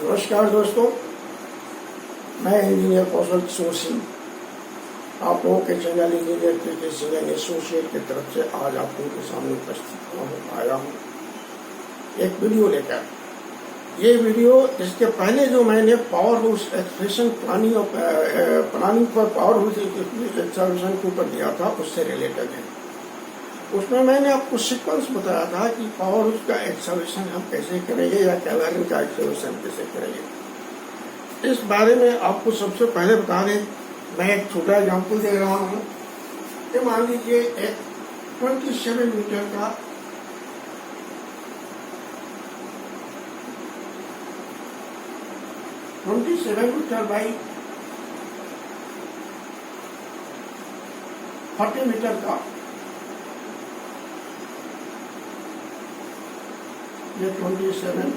नमस्कार दोस्तों, मैं इंजीनियर कौशल किशोर सिंह आप लोगों के चैनल इंजीनियर के एसोसिएट की तरफ से आज आप लोगों के सामने उपस्थित आया हूँ एक वीडियो लेकर। ये वीडियो इसके पहले जो मैंने power house expression planning for power house expression के ऊपर दिया था उससे रिलेटेड है। उसमें मैंने आपको सीक्वेंस बताया था कि पावर हाउस का एक्सप्रेशन हम कैसे करेंगे या कैलरी का एक्सप्रेशन कैसे करेंगे। इस बारे में आपको सबसे पहले बता दें, मैं एक छोटा एग्जाम्पल दे रहा हूँ कि मान लीजिए एक 27 मीटर का बाई 40 मीटर का ये 27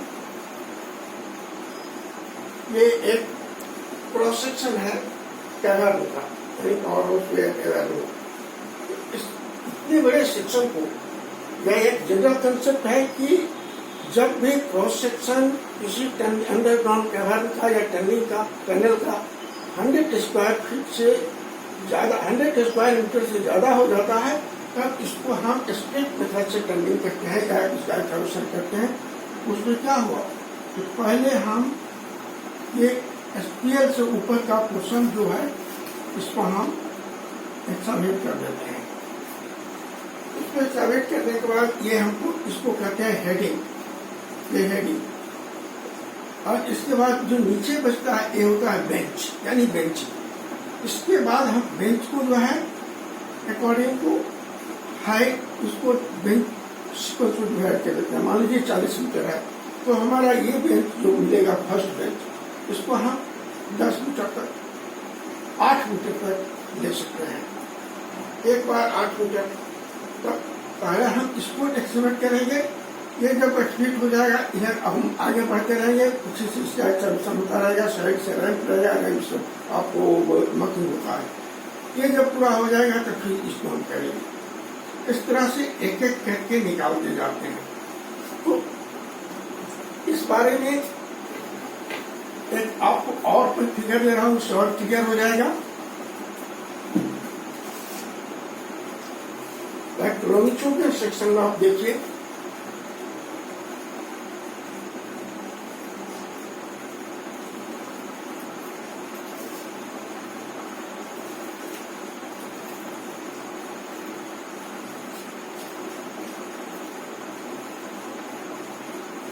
ये एक क्रॉस सेक्शन है कैलरी का, पावर हाउस कैलरी। इतने बड़े सेक्शन को यह एक जनरल कंसेप्ट है कि जब भी क्रॉस सेक्शन किसी अंडरग्राउंड कैलरी का या टनल का 100 स्क्वायर फीट से ज्यादा 100 स्क्वायर मीटर से ज्यादा हो जाता है तब इसको हम स्ट्रेट मेथड से टनलिंग करते हैं या इसका एक्सकैवेशन करते हैं। उसमें क्या हुआ कि पहले हम ये एसपीएल से ऊपर का पोर्शन जो है इसको हम एक्सकैवेट कर देते हैं। इसको एक्सकैवेट करने के बाद ये हमको इसको कहते हैं हेडिंग, ये हेडिंग। और इसके बाद जो नीचे बचता है ये होता है बेंच यानी बेंचिंग। इसके बाद हम बेंच को जो है अकॉर्डिंग टू हाइट उसको बेंच को डिवाइड कर देते हैं। मान लीजिए 40 मीटर है तो हमारा ये बेंच जो मिलेगा फर्स्ट बेंच इसको हम 10 मीटर तक 8 मीटर तक ले सकते हैं। एक बार 8 मीटर तक पहले हम इसको एक्सपेक्ट करेंगे। ये जब एक्सपेक्ट हो जाएगा इधर अब हम आगे बढ़ते रहेंगे, कुछ इसका एक्सपेक्शन होता रहेगा, साइड से रैंप रहेगा, आपको मकिंग होता है। ये जब पूरा हो जाएगा तो फिर इसको हम करेंगे। इस तरह से एक एक करके निकालते जाते हैं। तो इस बारे में एक आपको और कोई फिगर दे रहा हूं, उससे और क्लियर हो जाएगा। किलोमीटर के सेक्शन में आप देखिए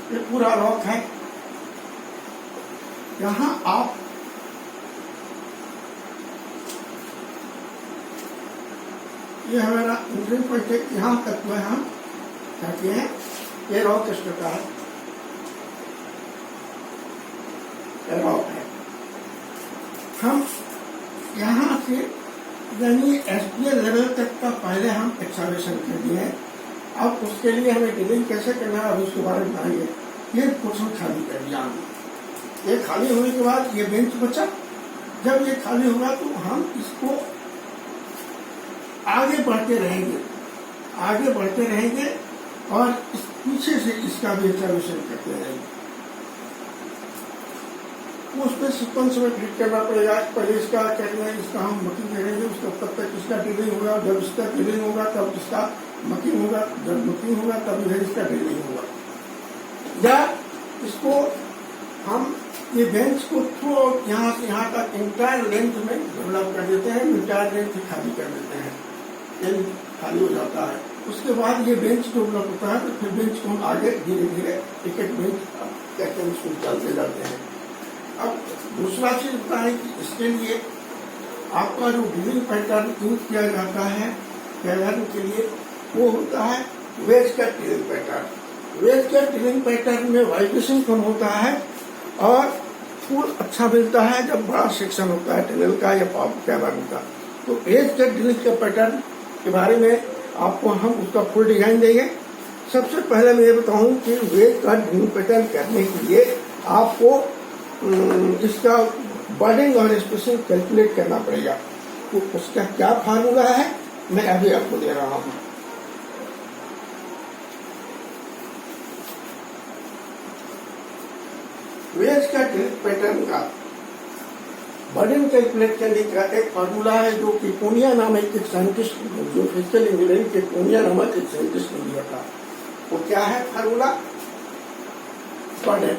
ये पूरा रॉक है। यहां आप ये हमारा इंजन प्रोजेक्ट यहां तक में हम कहते हैं ये रॉक स्ट्रक्चर है, ये रॉक है। हम यहां से यानी एसपीएल लेवल तक का पहले हम एक्सकैवेशन कर दिए। अब उसके लिए हमें ड्रिलिंग कैसे करना है अभी उसके बारे में बताएंगे। ये पोर्शन खाली कर दिया हमने। ये खाली होने के बाद ये बेंच बचा। जब ये खाली होगा तो हम इसको आगे बढ़ते रहेंगे और इस पीछे से इसका भी एक्सकैवेशन करते रहेंगे। उसमें सीक्वेंस में ट्रीट करना पड़ेगा। पहले इसका करना है, इसका हम मकिंग करेंगे, उसका तब तक इसका ड्रिलिंग होगा। जब इसका ड्रिलिंग होगा तब इसका मकिंग होगा। जब मकिंग होगा तब इधर इसका ड्रिलिंग होगा। या इसको हम ये बेंच को थ्रू यहाँ से यहाँ तक इंटायर लेंथ में डेवलप कर देते हैं, इंटायर लेंथ खाली कर देते हैं, ये खाली हो जाता है। उसके बाद ये बेंच डेवलप होता है तो फिर बेंच को हम आगे धीरे धीरे एक एक बेंच कहते हैं उसको चलते जाते हैं। अब दूसरा चीज होता है कि इसके लिए आपका जो ड्रिलिंग पैटर्न यूज किया जाता है कैलरी के लिए वो होता है wedge cut drilling pattern. Wedge cut drilling pattern में वाइब्रेशन कम होता है और फुल अच्छा मिलता है जब बड़ा सेक्शन होता है टनल का या कैलरी का। तो वेज कट ड्रिलिंग के पैटर्न के बारे में आपको हम उसका फुल डिजाइन देंगे। सबसे पहले मैं ये बताऊं कि वेज कट ड्रिलिंग पैटर्न करने के लिए आपको इसका बर्डिंग और स्पेसिंग कैलकुलेट करना पड़ेगा। तो उसका क्या फार्मूला है मैं अभी आपको दे रहा हूं। एक्रिलिक पैटर्न का बर्डन कैलकुलेट करने का एक फार्मूला है जो कि कोनिया नामक एक साइंटिस्ट, जो फिजिकल इंजीनियरिंग के कोनिया नामक एक साइंटिस्ट ने दिया था। वो क्या है formula? Burden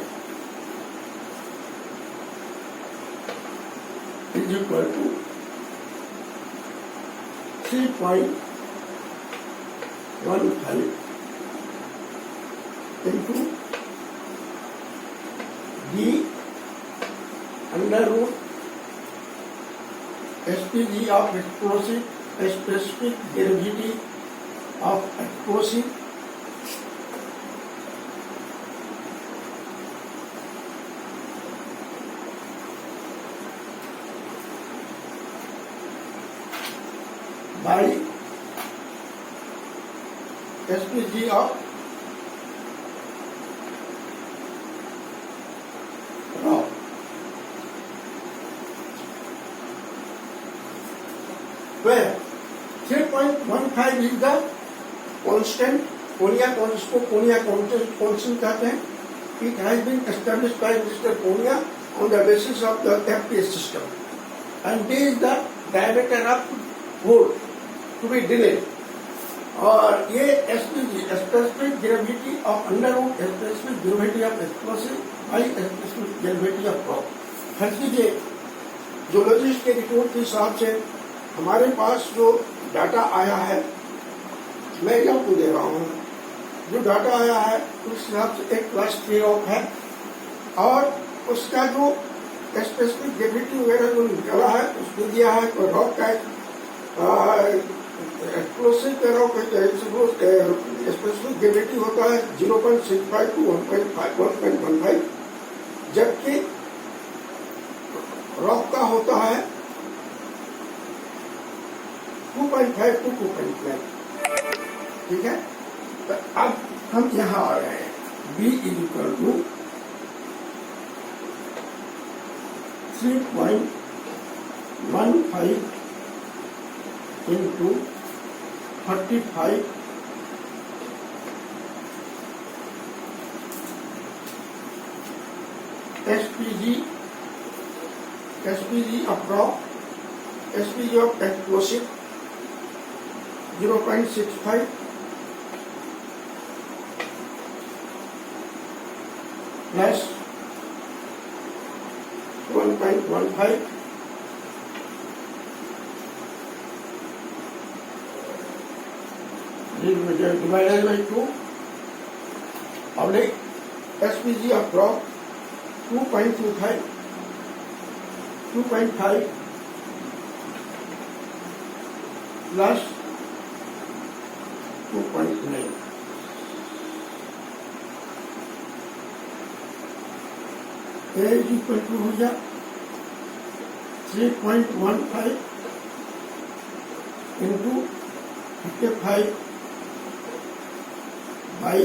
is equal to 3.15 into d under root SPG of explosive, specific gravity of explosive by SPG of rock. Where 3.15 is the constant, Konya constant कहते हैं. It has been established by Mr. Konya on the basis of the FPS system, and this is the diameter of hole to be drilled. और ये SPG, specific gravity of underwood, specific gravity of explosive by specific gravity of rock. हर चीजें geologist के report के हिसाब से हमारे पास जो data आया है, मैं आपको दे रहा हूँ, जो डाटा आया है उस हिसाब से एक क्लास 3 रॉक है, और उसका जो स्पेसिफिक ग्रेविटी वगैरह जो निकला है उसने दिया है। तो रॉक का एक्सप्लोसिव का रॉक स्पेसिफिक ग्रेविटी होता है 0.65 to 1.15, जबकि रॉक का होता है 2.5 to 2.9। ठीक है, तो अब हम यहाँ आ रहे हैं B is equal to 3.15 into 35 SPG of rock, SPG of explosive 0.65 plus 1.15 divided by 2 oblique SPG of rock 2.5 plus 2.9. A is equal to हो जा 3.15 into 55 by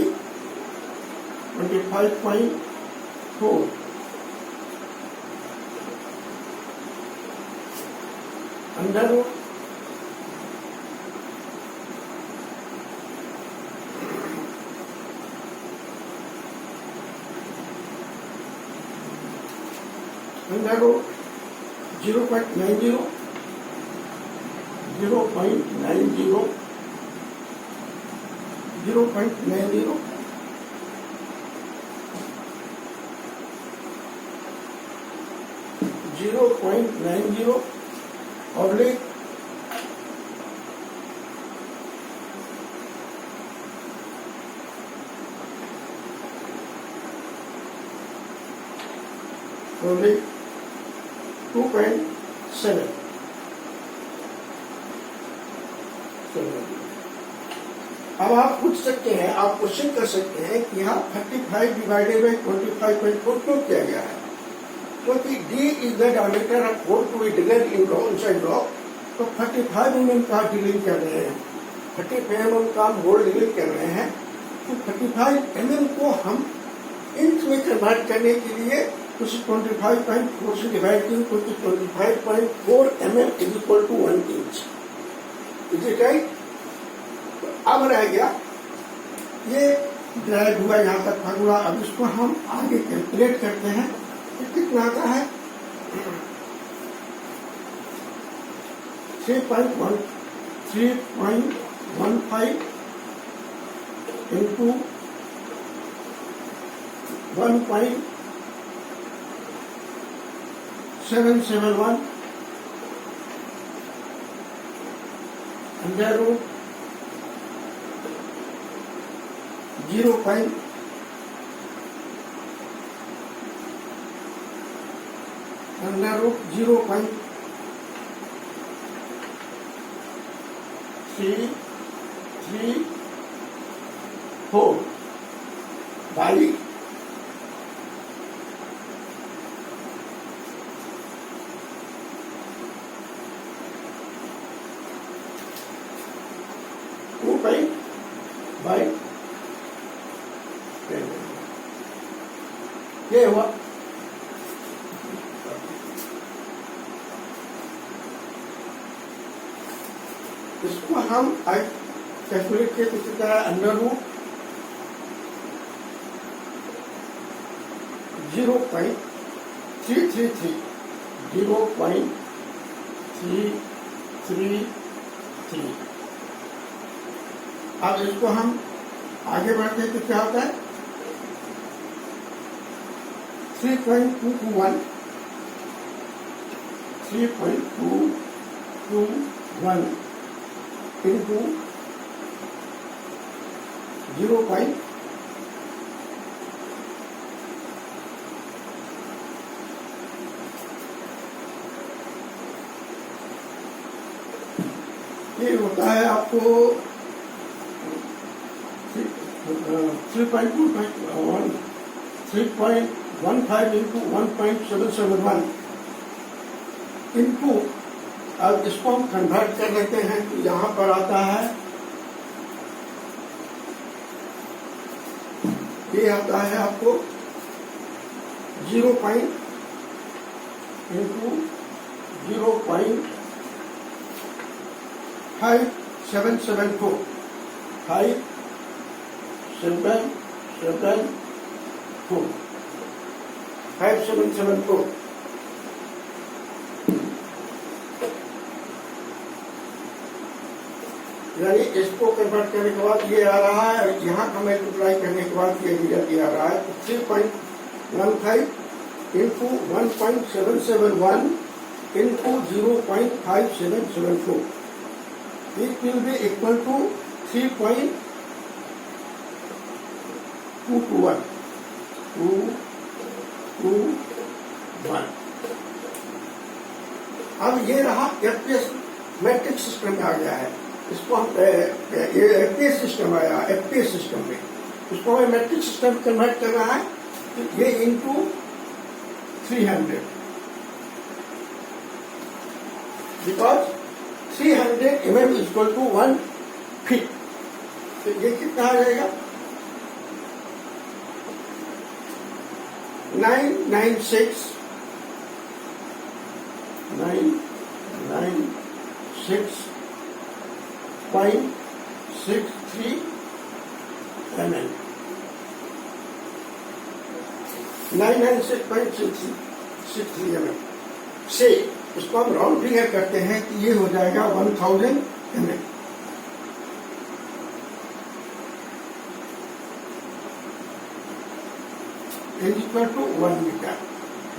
25.4 under root under root 0.90 oblique 2.7। अब आप पूछ सकते हैं, आप क्वेश्चन कर सकते हैं कि यहाँ 35 डिवाइडेड बाई 25.4 क्यों किया गया है? क्योंकि D is the diameter of hole to be drilled in inside rock, तो 35 mm का ड्रिलिंग कर रहे हैं, 35 mm का हम होल ड्रिलिंग कर रहे हैं, तो 35 mm को हम इंच में कन्वर्ट करने के लिए उस 25.4 से डिवाइड किया, क्योंकि 25.4 mm is equal to 1 inch. Is it right? अब रह गया ये ड्राइव हुआ यहाँ तक फार्मूला। अब इसको हम आगे कैलकुलेट करते हैं तो कितना आता है 3.15 into 1.771 under root 0. Under root 0.334 by 2 by 10. ये हुआ इसको हम आज कैलकुलेट किए तो कितना है अंडर रूट 0.333 0.333। अब इसको हम आगे बढ़ते हैं तो क्या होता है 3.221 into 0. ये होता है आपको 3.15 into 1.771 इनटू। अब इसको हम कन्वर्ट कर लेते हैं तो यहाँ पर आता है ये आता है आपको 0. into 0.5774 5774 यानी इसको कन्वर्ट करने के बाद ये आ रहा है और यहाँ का मल्टीप्लाई करने के बाद ये रिजल्ट आ रहा है 3.15 into 1.771 into 0.5774 it will be equal to 3.221 अब ये रहा एफपीएस मैट्रिक्स सिस्टम में आ गया है। इसको हम एफपीएस सिस्टम आया एफपीएस सिस्टम में इसको हमें मैट्रिक्स सिस्टम कन्वर्ट करना है तो ये into 300 because 300 mm is equal to 1 feet. तो ये कितना आ जाएगा 996.63 mm 996.63 mm से इसको हम राउंड फिगर करते हैं कि ये हो जाएगा 1000 mm। is equal to 1 meter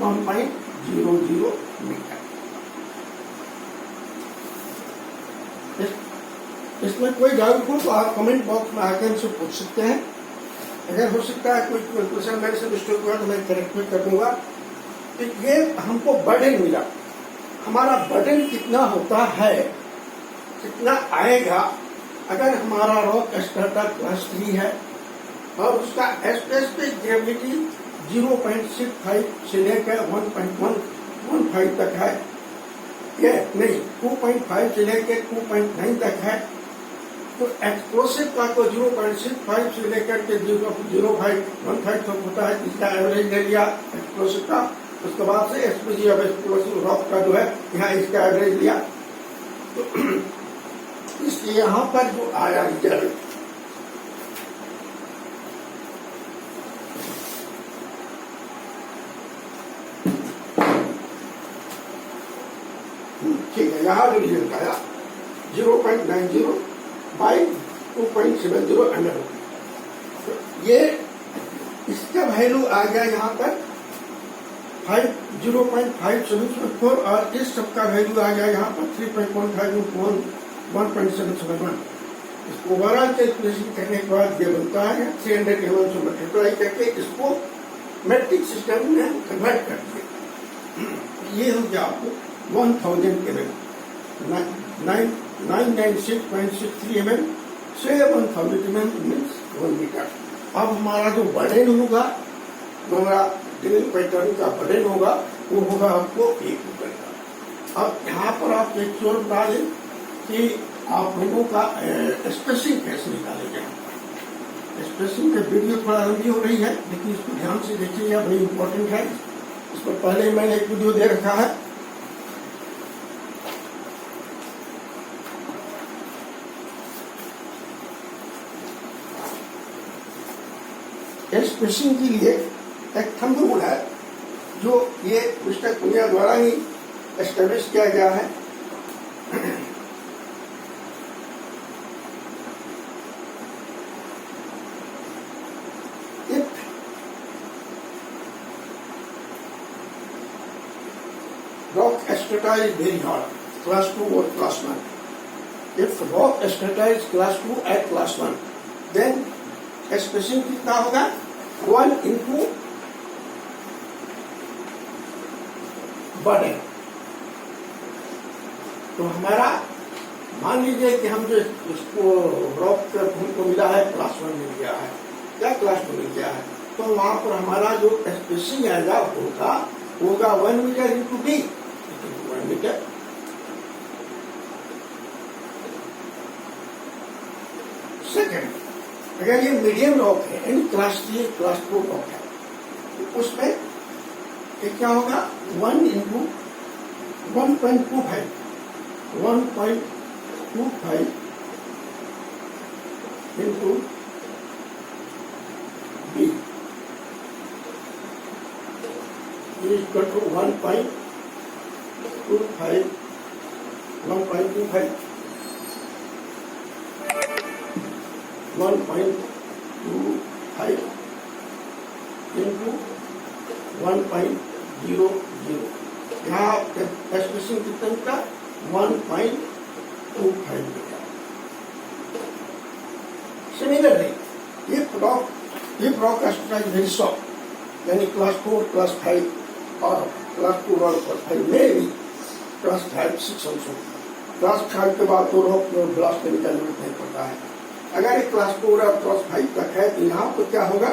1.00 meter। इसमें कोई डाउट हो तो आप कमेंट बॉक्स में आकर हमसे पूछ सकते हैं। अगर हो सकता है कोई क्वेश्चन मेरे से मिस्टेक हुआ तो मैं करेक्ट कर दूंगा। तो ये हमको बर्डन मिला, हमारा बर्डन कितना होता है कितना आएगा अगर हमारा रॉक स्टार्टर क्लास 3 है और उसका एसपीएस पे ग्रेविटी 0.65 से लेकर 1.115 तक है, ये नहीं 2.5 से लेकर 2.9 तक है। तो एक्सप्लोसिव का तो 0.65 से लेकर के 0.15 तक होता है, इसका एवरेज ले लिया एक्सप्लोसिव का। उसके बाद से एक्सप्लोसिव अब एक्सप्लोसिव रॉक का जो है यहाँ इसका एवरेज लिया। तो इसलिए यहाँ पर जो आया रिजल्ट ठीक है, यहाँ जो रिजल्ट आया 0.90 बाई 2.70 अंडर, ये इसका वैल्यू आ गया यहाँ पर 0.5774 और इस सबका वैल्यू आ गया यहाँ पर 3.15 into 1.771। इसको ओवरऑल कैलकुलेशन करने के बाद ये बनता है 311 से मल्टीप्लाई करके इसको मैट्रिक सिस्टम में कन्वर्ट कर दिए। ये हो गया आपको 1000 mm, 996.63 mm से 1000 mm मीन्स 1 मीटर। अब हमारा जो बर्डन होगा, हमारा ड्रिलिंग पैटर्न का बर्डन होगा, वो होगा आपको 1 मीटर का। अब यहाँ पर आप एक और बता दें कि आप लोगों का स्पेसिंग कैसे निकालेंगे। स्पेसिंग की वीडियो थोड़ा लंबी हो रही है, लेकिन इसको ध्यान से देखिएगा, बड़ी इंपॉर्टेंट है। इस पर पहले मैंने एक वीडियो दे रखा है। स्पेसिंग के लिए एक थंब रूल है जो ये मिस्टर पुनिया द्वारा ही एस्टेब्लिश किया गया है। Rock strata is very hard, class 2 or class 1. If rock strata is class 2 at class 1, then spacing कितना होगा 1 into burden। तो हमारा मान लीजिए कि हम जो इसको रॉक हमको मिला है क्लास 1 मिल गया है या क्लास 2 मिल गया है, तो वहां पर हमारा जो स्पेसिंग आएगा होगा 1 metre into D, 1 metre. Second, अगर ये मीडियम रॉक है यानी क्लास 3 क्लास 4 रॉक है, तो उसमें ये क्या होगा 1 into 1.25 into B equal to 1.25 into 1.00। यहाँ स्पेसिंग कितना का 1.25 metre. Similarly if rock strata is very soft, यानी क्लास 4 क्लास 5 और क्लास 2 और क्लास 5 में भी क्लास 5 6 also। क्लास 5 के बाद तो रॉक में ब्लास्ट करने का जरूरत नहीं पड़ता है। अगर एक क्लास 4 और क्लास 5 तक है तो यहाँ पर क्या होगा,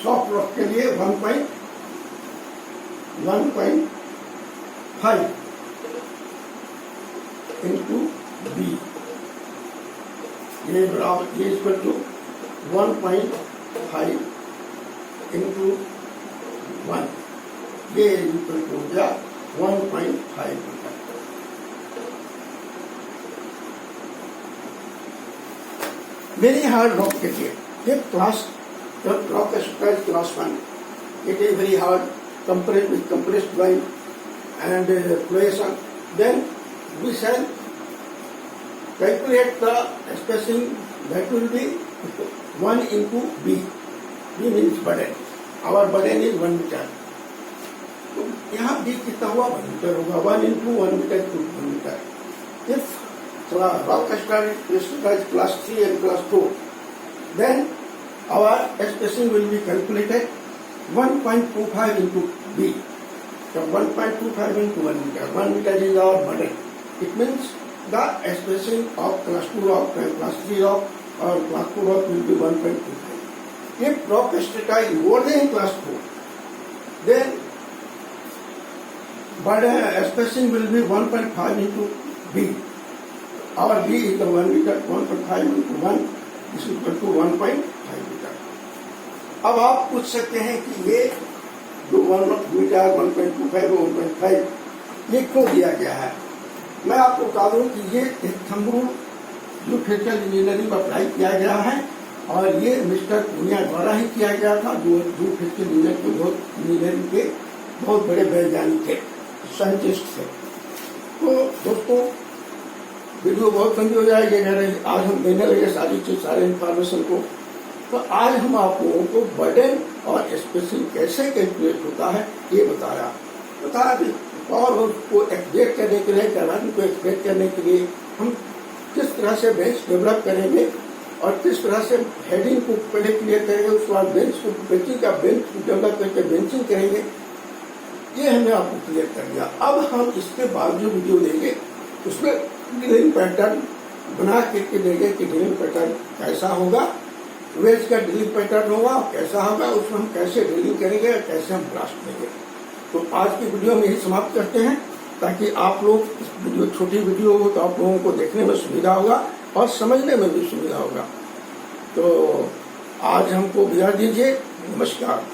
सॉफ्ट रॉक के लिए 1.5 इंटू बी, ये बराबर ये इक्वल टू 1.5 इंटू 1, ये इक्वल टू हो गया 1.5 मीटर। वेरी हार्ड रॉक के लिए rock strata is class 1, it is very hard, compressed with compressed brine and fluation. Then we shall calculate the spacing, that will be 1 into B. B means burden. Our burden is 1 meter. तो यहाँ B कितना हुआ 1 metre होगा, 1 into 1 meter to 1 meter. If rock strata is class 3 and class 4, then our spacing will be calculated 1.25 into B. So 1.25 into 1 meter. 1 meter is our burden. It means the spacing of class 2 rock and class 3 rock or class 2 rock will be 1.25. If rock strata is more than class 4, then burden spacing will be 1.5 into B. Our B is the 1 meter, 1.5 into 1 is equal to 1.5 metre. अब आप पूछ सकते हैं कि ये जो 1 metre 1.25 और 1.5 ये क्यों दिया गया है। मैं आपको बता दूं कि ये एक थंब रूल जो फिजिकल इंजीनियरिंग में अप्लाई किया गया है और ये मिस्टर पुनिया द्वारा ही किया गया था, जो फिजिकल इंजीनियरिंग के बहुत बड़े वैज्ञानिक थे, साइंटिस्ट थे। तो दोस्तों वीडियो बहुत लंबी हो जाएगी, आज हम देने लगे सारी चीज, सारे इन्फॉर्मेशन को। तो आज हम आप लोगों को बर्डन और स्पेसिंग कैसे कैलकुलेट होता है ये बताया कि पावर हाउस को एक्टिवेट करने के लिए, कैनान को एक्टिवेट करने के लिए हम किस तरह से बेंच डेवलप करेंगे और किस तरह से हेडिंग को पहले क्लियर करेंगे, उसके बाद बेंच को बेंच डेवलप करके बेंचिंग करेंगे, ये हमने आपको क्लियर कर दिया। अब हम इसके बाद जो वीडियो देंगे उसमें ड्रिलिंग पैटर्न बना के देंगे कि ड्रिलिंग पैटर्न कैसा होगा, वेज का ड्रिलिंग पैटर्न होगा कैसा होगा, उसमें हम कैसे ड्रिलिंग करेंगे, कैसे हम ब्लास्ट देंगे। तो आज की वीडियो में यही समाप्त करते हैं, ताकि आप लोग इस वीडियो छोटी वीडियो हो तो आप लोगों को देखने में सुविधा होगा और समझने में भी सुविधा होगा। तो आज हमको विदा दीजिए, नमस्कार।